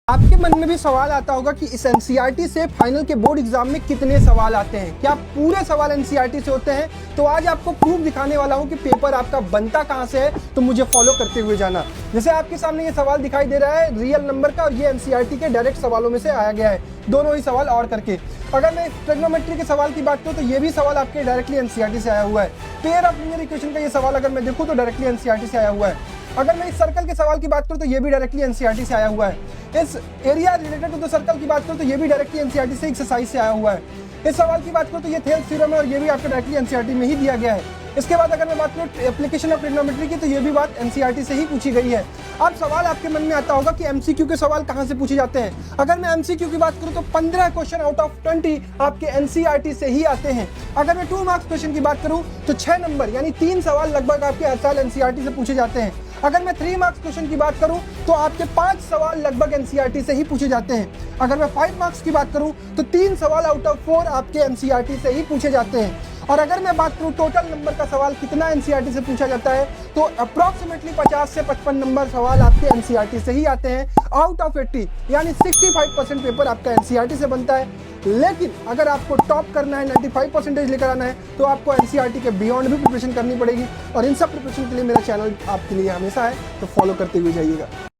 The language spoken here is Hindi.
आपके मन में भी सवाल आता होगा कि इस एनसीईआरटी से फाइनल के बोर्ड एग्जाम में कितने सवाल आते हैं, क्या पूरे सवाल एनसीईआरटी से होते हैं। तो आज आपको प्रूफ दिखाने वाला हूं कि पेपर आपका बनता कहां से है, तो मुझे फॉलो करते हुए जाना। जैसे आपके सामने ये सवाल दिखाई दे रहा है रियल नंबर का, और ये एनसीईआरटी के डायरेक्ट सवालों में से आया गया है, दोनों ही सवाल और करके। अगर मैं ट्रिग्नोमेट्री के सवाल की बात करूं तो ये भी सवाल आपके डायरेक्टली एनसीईआरटी से आया हुआ है। पेयर ऑफ लीनियर इक्वेशन का ये सवाल अगर मैं देखूं तो डायरेक्टली एनसीईआरटी से आया हुआ है। अगर मैं इस सर्कल के सवाल की बात करूं तो ये भी डायरेक्टली एनसीईआरटी से आया हुआ है। इस area related to the circle की बात करूं तो ये भी डायरेक्टली एनसीईआरटी से एक्सरसाइज से आया हुआ है। इस सवाल की बात करूं तो ये थेल्स थ्योरम है और ये भी आपको डायरेक्टली एनसीईआरटी में ही दिया गया है। इसके बाद अगर मैं बात करूं एप्लीकेशन ऑफ ट्रिग्नोमेट्री की, तो ये भी बात एनसीईआरटी से ही पूछी गई है। अब सवाल आपके मन में आता होगा कि एमसीक्यू के सवाल कहां से पूछे जाते हैं। अगर मैं एमसीक्यू की बात करूं तो 15 क्वेश्चन आउट ऑफ 20 आपके एनसीईआरटी से ही आते हैं। अगर मैं 2 मार्क्स क्वेश्चन की बात करूं तो 6 नंबर यानी 3 सवाल लगभग आपके हर साल एनसीईआरटी से पूछे जाते हैं। अगर मैं 3 मार्क्स क्वेश्चन की बात करूं तो आपके 5 सवाल लगभग एनसीईआरटी से ही पूछे जाते हैं। अगर मैं 5 मार्क्स की बात करूं तो 3 सवाल आउट ऑफ 4 आपके एनसीईआरटी से ही पूछे जाते हैं। और अगर मैं बात करूं टोटल नंबर का सवाल कितना एनसीईआरटी से पूछा जाता है, तो अप्रॉक्सीमेटली 50 से 55 नंबर सवाल आपके एनसीईआरटी से ही आते हैं आउट ऑफ 80, यानी 65% पेपर आपका एनसीईआरटी से बनता है। लेकिन अगर आपको टॉप करना है, 95% लेकर आना है, तो आपको एनसीईआरटी के बियॉन्ड भी प्रिपरेशन करनी पड़ेगी। और इन सब प्रिपरेशन के लिए मेरा चैनल आपके लिए हमेशा है, तो फॉलो करते हुए जाइएगा।